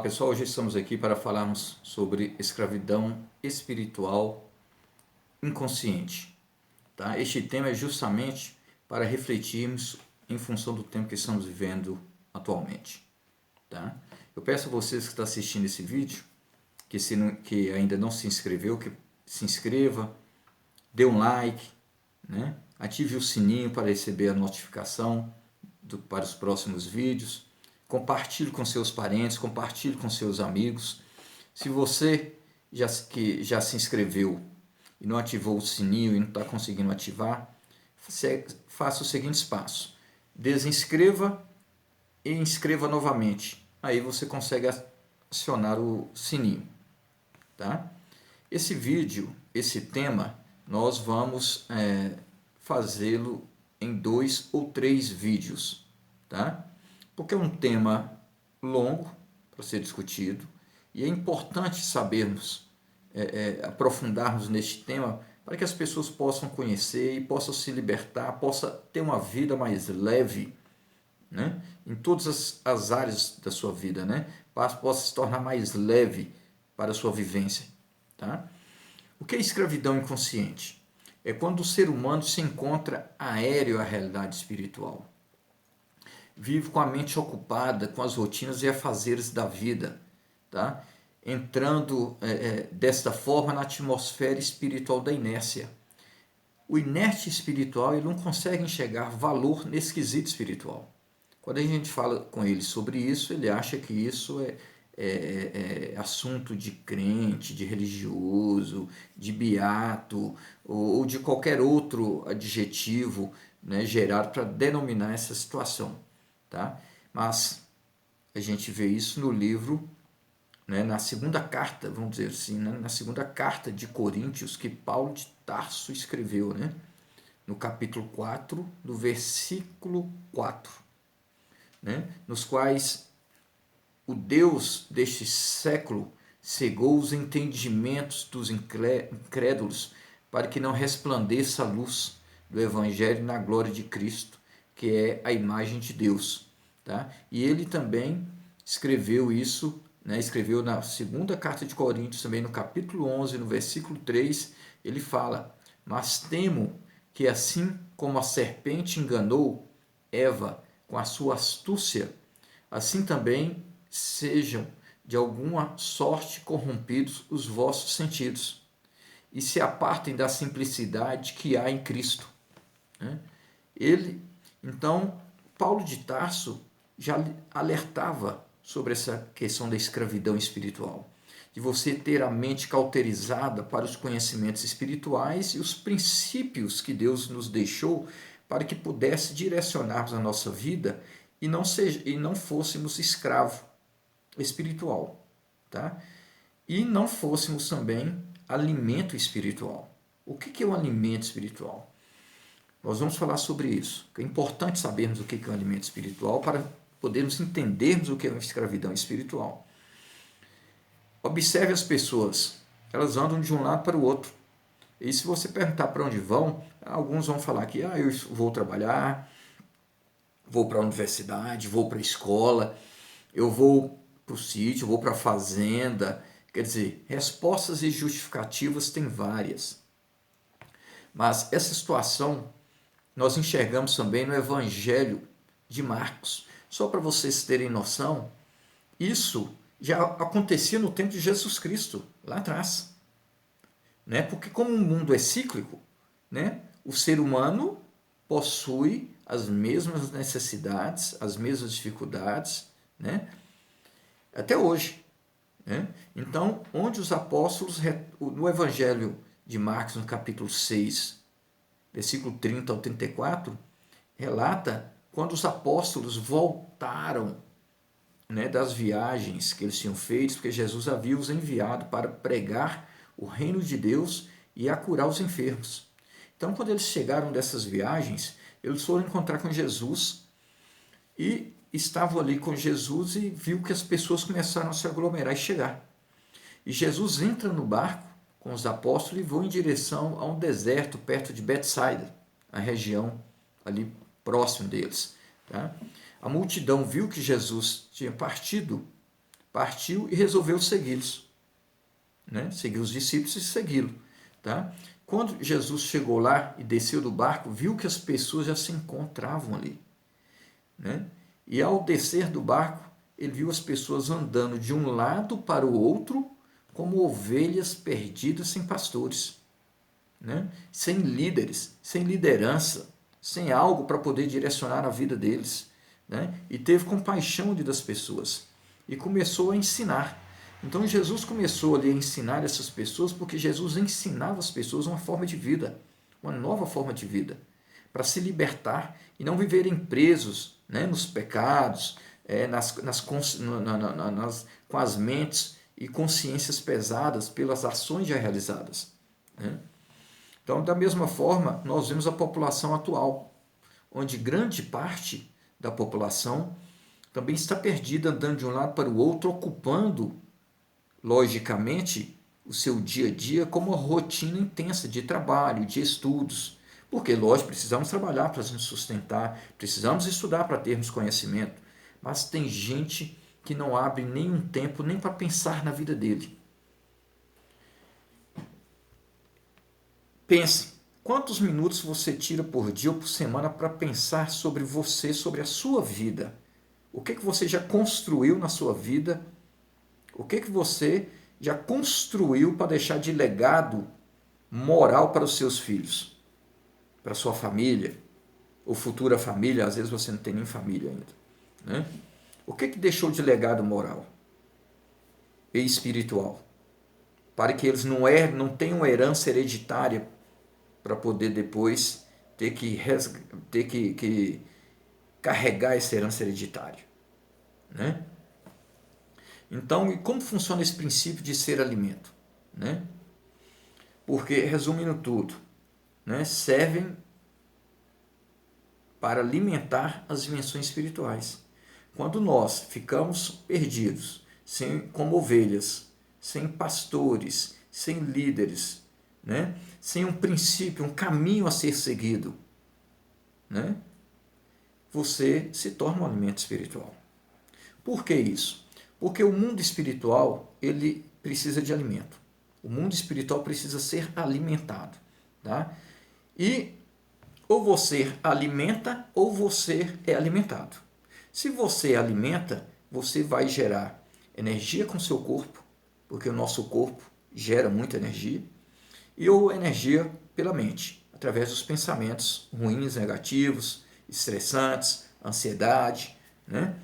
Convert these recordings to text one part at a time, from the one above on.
pessoal, hoje estamos aqui para falarmos sobre escravidão espiritual inconsciente. Tá? Este tema é justamente para refletirmos em função do tempo que estamos vivendo atualmente. Tá? Eu peço a vocês que estão assistindo esse vídeo, que ainda não se inscreveu, que se inscreva, dê um like, né? Ative o sininho para receber a notificação para os próximos vídeos. Compartilhe com seus parentes, compartilhe com seus amigos. Se você que já se inscreveu e não ativou o sininho e não está conseguindo ativar, faça os seguintes passos. Desinscreva e inscreva novamente. Aí você consegue acionar o sininho. Tá? Esse vídeo, esse tema, nós vamos fazê-lo em 2 ou 3 vídeos. Tá? Porque é um tema longo para ser discutido e é importante sabermos, aprofundarmos neste tema para que as pessoas possam conhecer e possam se libertar, possam ter uma vida mais leve, né? Em todas as áreas da sua vida, né? Possa se tornar mais leve para a sua vivência. Tá? O que é escravidão inconsciente? É quando o ser humano se encontra aéreo à realidade espiritual. Vive com a mente ocupada com as rotinas e afazeres da vida, tá? Entrando desta forma na atmosfera espiritual da inércia. O inerte espiritual ele não consegue enxergar valor nesse quesito espiritual. Quando a gente fala com ele sobre isso, ele acha que isso é assunto de crente, de religioso, de beato ou de qualquer outro adjetivo, né, gerado para denominar essa situação. Tá? Mas a gente vê isso no livro, né, na segunda carta, vamos dizer assim, né, na segunda carta de Coríntios que Paulo de Tarso escreveu, né, no capítulo 4, no versículo 4, né, nos quais o Deus deste século cegou os entendimentos dos incrédulos para que não resplandeça a luz do Evangelho na glória de Cristo, que é a imagem de Deus. Tá? E ele também escreveu isso, né? Escreveu na segunda carta de Coríntios, também no capítulo 11, no versículo 3, ele fala: mas temo que assim como a serpente enganou Eva com a sua astúcia, assim também sejam de alguma sorte corrompidos os vossos sentidos e se apartem da simplicidade que há em Cristo. Então, Paulo de Tarso já alertava sobre essa questão da escravidão espiritual, de você ter a mente cauterizada para os conhecimentos espirituais e os princípios que Deus nos deixou para que pudesse direcionarmos a nossa vida e não fôssemos escravo espiritual, tá? E não fôssemos também alimento espiritual. O que é um alimento espiritual? Nós vamos falar sobre isso. É importante sabermos o que é um alimento espiritual para podermos entendermos o que é uma escravidão espiritual. Observe as pessoas, elas andam de um lado para o outro. E se você perguntar para onde vão, alguns vão falar que eu vou trabalhar, vou para a universidade, vou para a escola, eu vou para o sítio, vou para a fazenda. Quer dizer, respostas e justificativas tem várias. Mas essa situação nós enxergamos também no Evangelho de Marcos. Só para vocês terem noção, isso já acontecia no tempo de Jesus Cristo, lá atrás. Né? Porque como o mundo é cíclico, né? O ser humano possui as mesmas necessidades, as mesmas dificuldades, né? Até hoje. Né? Então, onde os apóstolos, no Evangelho de Marcos, no capítulo 6, versículo 30 ao 34, relata quando os apóstolos voltaram, né, das viagens que eles tinham feito, porque Jesus havia os enviado para pregar o reino de Deus e a curar os enfermos. Então, quando eles chegaram dessas viagens, eles foram encontrar com Jesus e estavam ali com Jesus e viu que as pessoas começaram a se aglomerar e chegar. E Jesus entra no barco com os apóstolos e vão em direção a um deserto perto de Betsaida, a região ali próximo deles. Tá? A multidão viu que Jesus tinha partido partiu e resolveu segui-los, né? Seguir os discípulos e segui-lo, tá? Quando Jesus chegou lá e desceu do barco, viu que as pessoas já se encontravam ali, né? E ao descer do barco, ele viu as pessoas andando de um lado para o outro como ovelhas perdidas sem pastores, né? Sem líderes, sem liderança, sem algo para poder direcionar a vida deles, né? E teve compaixão das pessoas e começou a ensinar. Então Jesus começou ali a ensinar essas pessoas porque Jesus ensinava as pessoas uma forma de vida, uma nova forma de vida, para se libertar e não viverem presos, né, nos pecados, com as mentes e consciências pesadas pelas ações já realizadas, né? Então, da mesma forma, nós vemos a população atual, onde grande parte da população também está perdida, andando de um lado para o outro, ocupando, logicamente, o seu dia a dia como uma rotina intensa de trabalho, de estudos. Porque, lógico, precisamos trabalhar para nos sustentar, precisamos estudar para termos conhecimento, mas tem gente que não abre nenhum tempo nem para pensar na vida dele. Pense, quantos minutos você tira por dia ou por semana para pensar sobre você, sobre a sua vida? O que você já construiu na sua vida? O que você já construiu para deixar de legado moral para os seus filhos, para a sua família, ou futura família? Às vezes você não tem nem família ainda, né? O que deixou de legado moral e espiritual? Para que eles não tenham herança hereditária para poder depois ter que carregar essa herança hereditária, né? Então, e como funciona esse princípio de ser alimento, né? Porque, resumindo tudo, né, servem para alimentar as dimensões espirituais. Quando nós ficamos perdidos, como ovelhas, sem pastores, sem líderes, né, sem um princípio, um caminho a ser seguido, né, você se torna um alimento espiritual. Por que isso? Porque o mundo espiritual, ele precisa de alimento. O mundo espiritual precisa ser alimentado, tá? E ou você alimenta ou você é alimentado. Se você alimenta, você vai gerar energia com seu corpo, porque o nosso corpo gera muita energia, e ou energia pela mente, através dos pensamentos ruins, negativos, estressantes, ansiedade, né?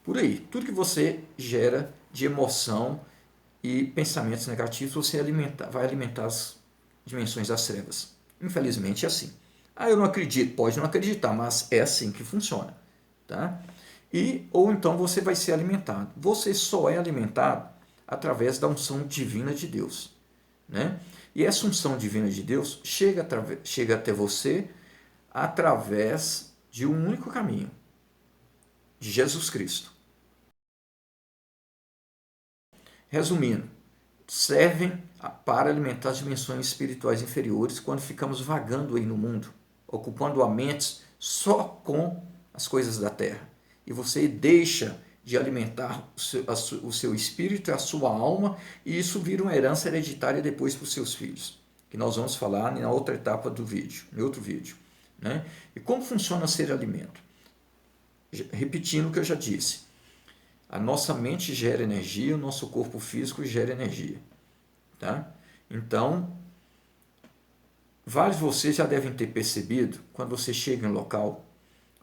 Por aí, tudo que você gera de emoção e pensamentos negativos, você vai alimentar as dimensões das trevas. Infelizmente é assim. Ah, eu não acredito. Pode não acreditar, mas é assim que funciona, tá? Ou então você vai ser alimentado. Você só é alimentado através da unção divina de Deus, né? E essa unção divina de Deus chega até você através de um único caminho, de Jesus Cristo. Resumindo, servem para alimentar as dimensões espirituais inferiores quando ficamos vagando aí no mundo, ocupando a mente só com as coisas da terra. E você deixa de alimentar o seu espírito e a sua alma, e isso vira uma herança hereditária depois para os seus filhos, que nós vamos falar na outra etapa do vídeo, em outro vídeo, né? E como funciona ser alimento? Repetindo o que eu já disse, a nossa mente gera energia, o nosso corpo físico gera energia, tá? Então, vários de vocês já devem ter percebido, quando você chega em um local,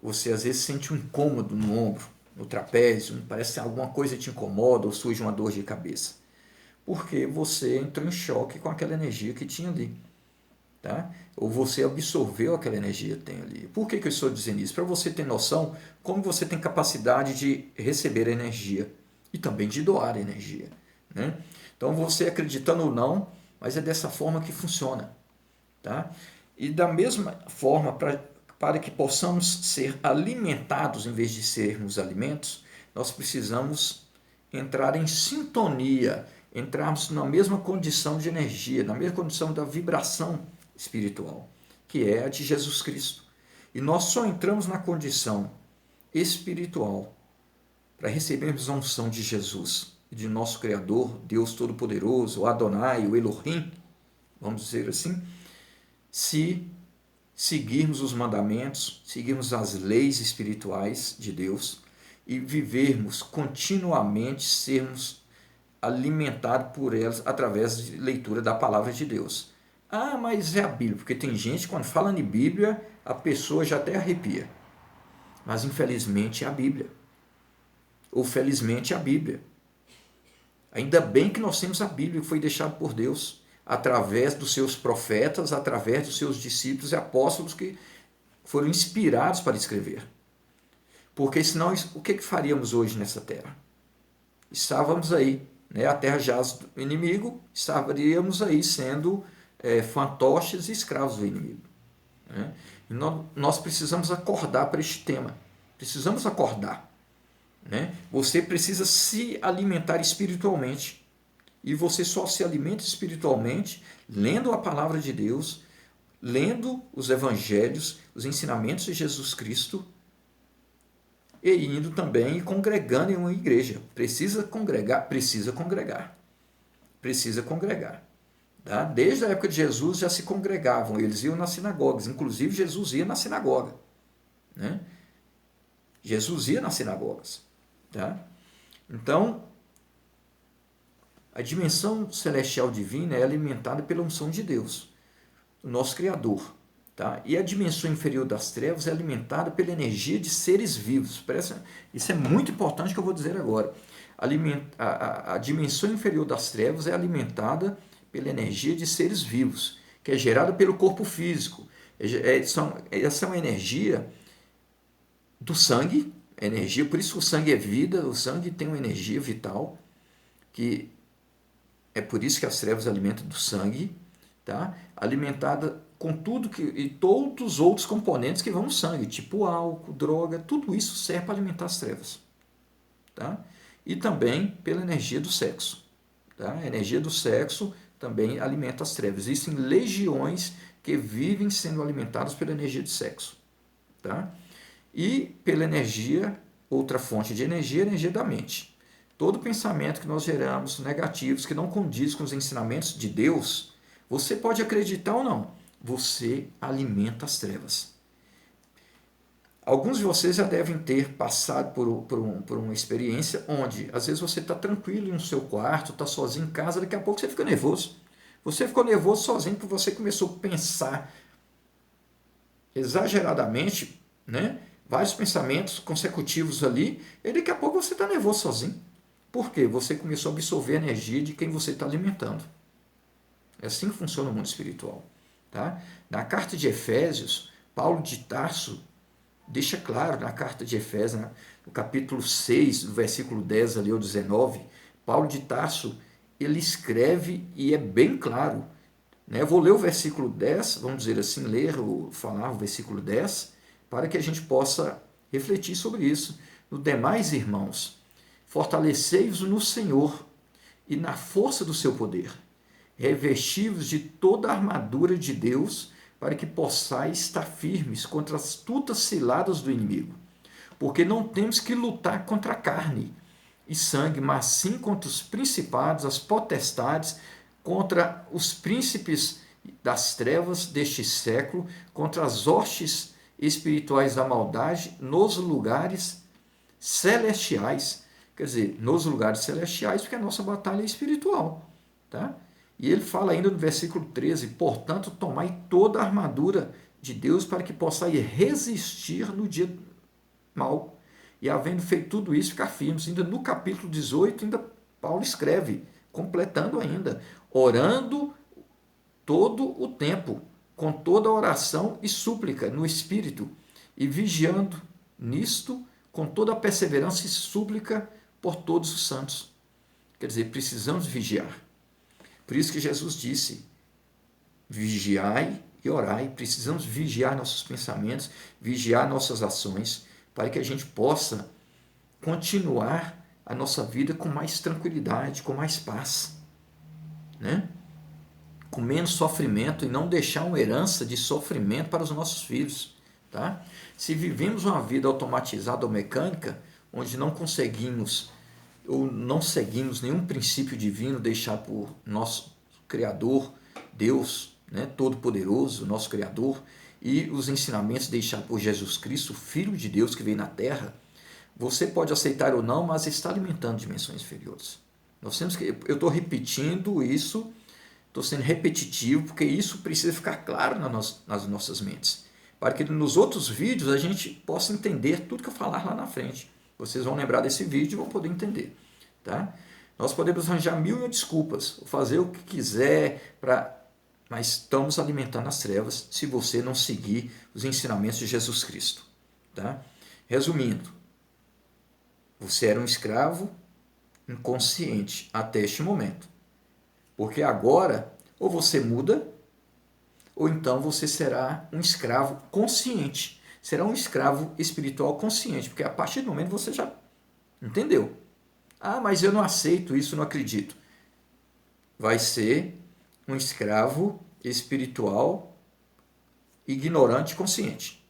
você às vezes sente um incômodo no ombro, no trapézio, parece que alguma coisa te incomoda ou surge uma dor de cabeça. Porque você entrou em choque com aquela energia que tinha ali, tá? Ou você absorveu aquela energia que tem ali. Por que eu estou dizendo isso? Para você ter noção como você tem capacidade de receber energia e também de doar energia, né? Então, você acreditando ou não, mas é dessa forma que funciona, tá? E da mesma forma, para que possamos ser alimentados em vez de sermos alimentos, nós precisamos entrar em sintonia, entrarmos na mesma condição de energia, na mesma condição da vibração espiritual, que é a de Jesus Cristo. E nós só entramos na condição espiritual para recebermos a unção de Jesus, de nosso Criador, Deus Todo-Poderoso, o Adonai, o Elohim, vamos dizer assim, se seguirmos os mandamentos, seguirmos as leis espirituais de Deus e vivermos continuamente, sermos alimentados por elas através de leitura da palavra de Deus. Ah, mas é a Bíblia, porque tem gente, quando fala em Bíblia, a pessoa já até arrepia. Mas infelizmente é a Bíblia. Ou felizmente é a Bíblia. Ainda bem que nós temos a Bíblia que foi deixada por Deus, através dos seus profetas, através dos seus discípulos e apóstolos que foram inspirados para escrever. Porque senão, o que faríamos hoje nessa terra? Estávamos aí, né? A terra jaz do inimigo, estaríamos aí sendo fantoches e escravos do inimigo. Né? E nós precisamos acordar para este tema. Precisamos acordar. Né? Você precisa se alimentar espiritualmente. E você só se alimenta espiritualmente lendo a palavra de Deus, lendo os evangelhos, os ensinamentos de Jesus Cristo e indo também e congregando em uma igreja. Precisa congregar, precisa congregar. Precisa congregar. Tá? Desde a época de Jesus já se congregavam, eles iam nas sinagogas, inclusive Jesus ia na sinagoga. Né? Jesus ia nas sinagogas. Tá? Então, a dimensão celestial divina é alimentada pela unção de Deus, o nosso Criador. Tá? E a dimensão inferior das trevas é alimentada pela energia de seres vivos. Isso é muito importante que eu vou dizer agora. A dimensão inferior das trevas é alimentada pela energia de seres vivos, que é gerada pelo corpo físico. Essa é uma energia do sangue, energia, por isso o sangue é vida, o sangue tem uma energia vital, que é por isso que as trevas alimentam do sangue, tá? Alimentada com tudo e todos os outros componentes que vão no sangue, tipo álcool, droga, tudo isso serve para alimentar as trevas. Tá? E também pela energia do sexo. Tá? A energia do sexo também alimenta as trevas. Existem legiões que vivem sendo alimentadas pela energia de sexo. Tá? E pela energia, outra fonte de energia, a energia da mente. Todo pensamento que nós geramos, negativos, que não condiz com os ensinamentos de Deus, você pode acreditar ou não, você alimenta as trevas. Alguns de vocês já devem ter passado por uma experiência onde, às vezes, você está tranquilo no seu quarto, está sozinho em casa, daqui a pouco você fica nervoso. Você ficou nervoso sozinho porque você começou a pensar exageradamente, né? Vários pensamentos consecutivos ali, e daqui a pouco você está nervoso sozinho. Por quê? Você começou a absorver a energia de quem você está alimentando. É assim que funciona o mundo espiritual. Tá? Na carta de Efésios, Paulo de Tarso deixa claro na carta de Efésios, no capítulo 6, do versículo 10 ali ao 19, Paulo de Tarso, ele escreve e é bem claro. Né? Eu vou ler o versículo 10, vamos dizer assim, ler ou falar o versículo 10, para que a gente possa refletir sobre isso. No demais, irmãos, fortalecei-vos no Senhor e na força do seu poder. Revesti-vos de toda a armadura de Deus, para que possais estar firmes contra as astutas ciladas do inimigo. Porque não temos que lutar contra a carne e sangue, mas sim contra os principados, as potestades, contra os príncipes das trevas deste século, contra as hostes espirituais da maldade nos lugares celestiais. Quer dizer, nos lugares celestiais, porque a nossa batalha é espiritual. Tá? E ele fala ainda no versículo 13, portanto, tomai toda a armadura de Deus para que possais resistir no dia mal. E havendo feito tudo isso, ficar firmes. Ainda no capítulo 18, ainda Paulo escreve, completando ainda, orando todo o tempo, com toda oração e súplica no Espírito, e vigiando nisto, com toda a perseverança e súplica por todos os santos. Quer dizer, precisamos vigiar. Por isso que Jesus disse, vigiai e orai. Precisamos vigiar nossos pensamentos, vigiar nossas ações, para que a gente possa continuar a nossa vida com mais tranquilidade, com mais paz. Né? Com menos sofrimento e não deixar uma herança de sofrimento para os nossos filhos. Tá? Se vivemos uma vida automatizada ou mecânica, onde não conseguimos ou não seguimos nenhum princípio divino deixado por nosso Criador, Deus, né, Todo-Poderoso, nosso Criador, e os ensinamentos deixados por Jesus Cristo, Filho de Deus que veio na Terra, você pode aceitar ou não, mas está alimentando dimensões inferiores. Nós temos que, eu estou repetindo isso, estou sendo repetitivo, porque isso precisa ficar claro nas nossas mentes, para que nos outros vídeos a gente possa entender tudo que eu falar lá na frente. Vocês vão lembrar desse vídeo e vão poder entender. Tá? Nós podemos arranjar mil e uma desculpas, fazer o que quiser, mas estamos alimentando as trevas se você não seguir os ensinamentos de Jesus Cristo. Tá? Resumindo, você era um escravo inconsciente até este momento. Porque agora, ou você muda, ou então você será um escravo consciente. Será um escravo espiritual consciente, porque a partir do momento você já entendeu. Ah, mas eu não aceito isso, não acredito. Vai ser um escravo espiritual ignorante consciente.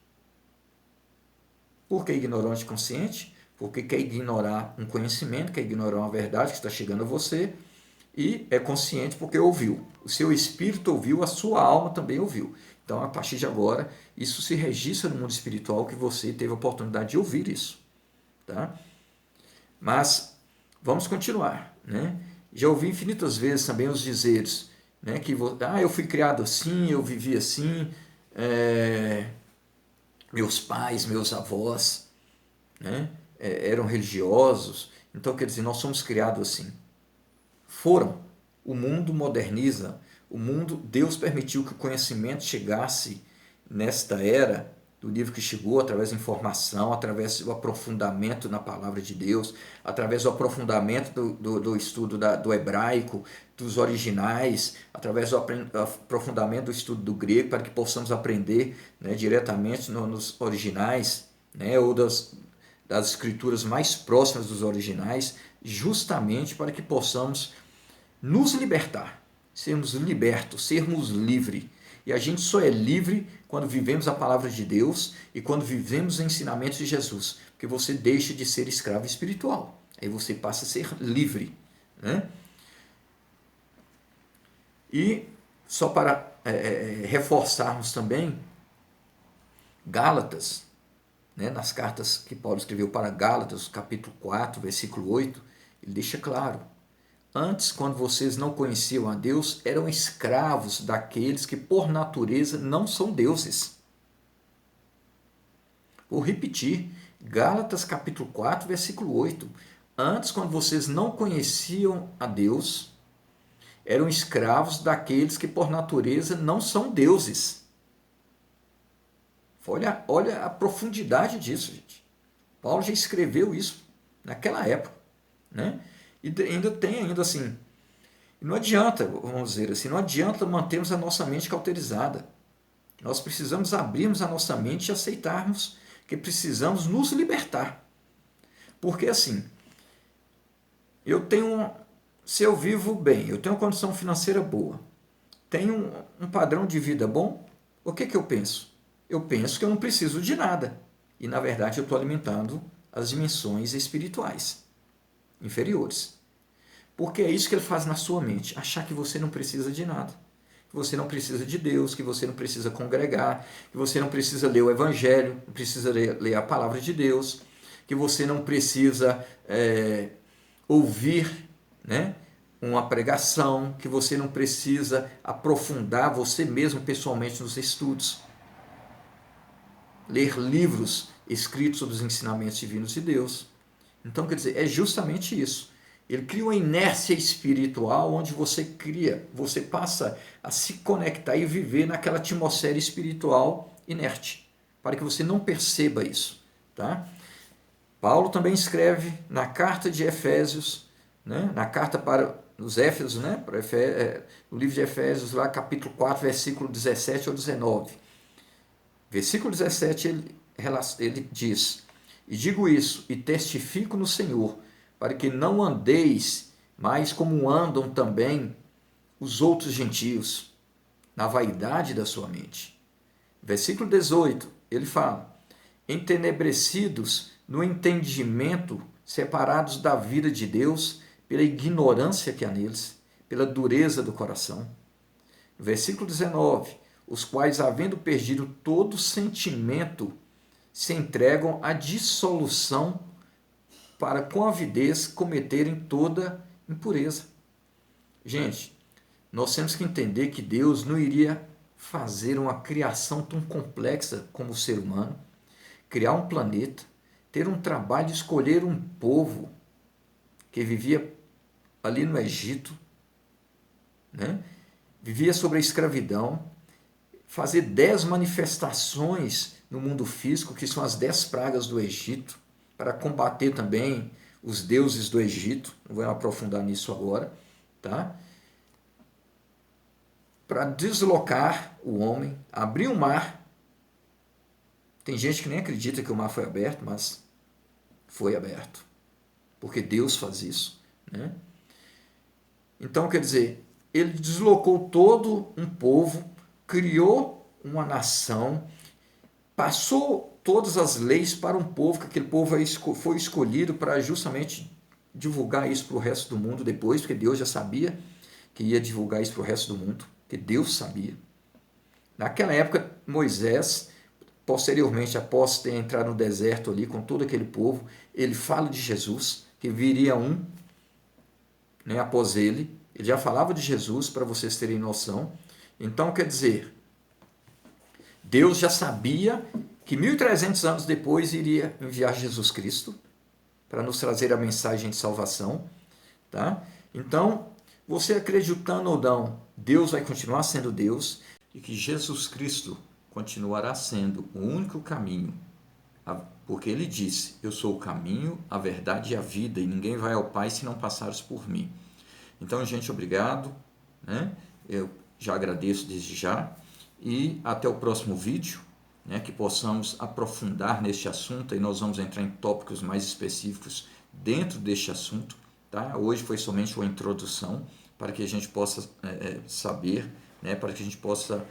Por que ignorante consciente? Porque quer ignorar um conhecimento, quer ignorar uma verdade que está chegando a você, e é consciente porque ouviu. O seu espírito ouviu, a sua alma também ouviu. Então, a partir de agora, isso se registra no mundo espiritual que você teve a oportunidade de ouvir isso. Tá? Mas, vamos continuar. Né? Já ouvi infinitas vezes também os dizeres, né, que eu fui criado assim, eu vivi assim, meus pais, meus avós, né, eram religiosos, então quer dizer, nós somos criados assim. Foram. O mundo moderniza, o mundo, Deus permitiu que o conhecimento chegasse nesta era do livro que chegou, através da informação, através do aprofundamento na palavra de Deus, através do aprofundamento do estudo do hebraico, dos originais, através do aprofundamento do estudo do grego, para que possamos aprender, né, diretamente nos originais, né, ou das escrituras mais próximas dos originais, justamente para que possamos nos libertar, sermos libertos, sermos livres. E a gente só é livre quando vivemos a palavra de Deus e quando vivemos os ensinamentos de Jesus, porque você deixa de ser escravo espiritual, aí você passa a ser livre. Né? E só para reforçarmos também, Gálatas, né, nas cartas que Paulo escreveu para Gálatas, capítulo 4, versículo 8, ele deixa claro: antes, quando vocês não conheciam a Deus, eram escravos daqueles que por natureza não são deuses. Vou repetir, Gálatas capítulo 4, versículo 8. Antes, quando vocês não conheciam a Deus, eram escravos daqueles que por natureza não são deuses. Olha a profundidade disso, gente. Paulo já escreveu isso naquela época, né? E ainda assim, não adianta, vamos dizer assim, não adianta mantermos a nossa mente cauterizada. Nós precisamos abrirmos a nossa mente e aceitarmos que precisamos nos libertar. Porque assim, se eu vivo bem, eu tenho uma condição financeira boa, tenho um padrão de vida bom, o que eu penso? Eu penso que eu não preciso de nada. E na verdade eu estou alimentando as dimensões espirituais inferiores. Porque é isso que ele faz na sua mente, achar que você não precisa de nada, que você não precisa de Deus, que você não precisa congregar, que você não precisa ler o Evangelho, não precisa ler a palavra de Deus, que você não precisa ouvir, né, uma pregação, que você não precisa aprofundar você mesmo pessoalmente nos estudos, ler livros escritos sobre os ensinamentos divinos de Deus. Então, quer dizer, é justamente isso. Ele cria uma inércia espiritual onde você passa a se conectar e viver naquela atmosfera espiritual inerte, para que você não perceba isso. Tá? Paulo também escreve na carta de Efésios, né, na carta para os Éfesos, né, no livro de Efésios, lá, capítulo 4, versículo 17 ou 19. Versículo 17, ele diz: e digo isso, e testifico no Senhor, para que não andeis mais como andam também os outros gentios, na vaidade da sua mente. Versículo 18, ele fala: entenebrecidos no entendimento, separados da vida de Deus pela ignorância que há neles, pela dureza do coração. Versículo 19, os quais, havendo perdido todo sentimento, se entregam à dissolução para com avidez cometerem toda impureza. Gente, nós temos que entender que Deus não iria fazer uma criação tão complexa como o ser humano, criar um planeta, ter um trabalho de escolher um povo que vivia ali no Egito, né? Vivia sobre a escravidão, fazer 10 manifestações no mundo físico, que são as 10 pragas do Egito, para combater também os deuses do Egito. Não vou aprofundar nisso agora, tá? Para deslocar o homem, abrir o mar. Tem gente que nem acredita que o mar foi aberto, mas foi aberto, porque Deus faz isso, né? Então, quer dizer, ele deslocou todo um povo, criou uma nação, passou todas as leis para um povo, que aquele povo foi escolhido para justamente divulgar isso para o resto do mundo depois, porque Deus já sabia que ia divulgar isso para o resto do mundo, que Deus sabia. Naquela época, Moisés, posteriormente, após ter entrado no deserto ali com todo aquele povo, ele fala de Jesus, que viria um, né, após ele já falava de Jesus, para vocês terem noção. Então, quer dizer, Deus já sabia que 1.300 anos depois iria enviar Jesus Cristo para nos trazer a mensagem de salvação, tá? Então, você acreditando ou não, Deus vai continuar sendo Deus e que Jesus Cristo continuará sendo o único caminho, porque ele disse, eu sou o caminho, a verdade e a vida, e ninguém vai ao Pai se não passares por mim. Então, gente, obrigado, né? Eu já agradeço desde já e até o próximo vídeo, né? Que possamos aprofundar neste assunto e nós vamos entrar em tópicos mais específicos dentro deste assunto, tá? Hoje foi somente uma introdução para que a gente possa saber, né? Para que a gente possa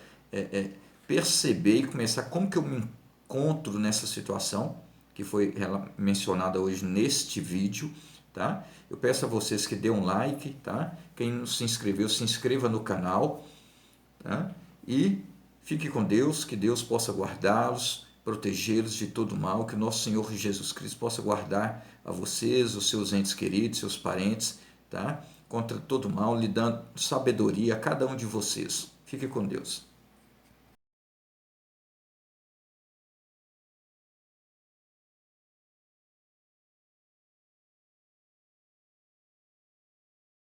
perceber e começar como que eu me encontro nessa situação que foi mencionada hoje neste vídeo, tá? Eu peço a vocês que dêem um like, tá? Quem não se inscreveu, se inscreva no canal, tá? E fique com Deus, que Deus possa guardá-los, protegê-los de todo mal, que o nosso Senhor Jesus Cristo possa guardar a vocês, os seus entes queridos, seus parentes, tá? Contra todo mal, lhe dando sabedoria a cada um de vocês. Fique com Deus.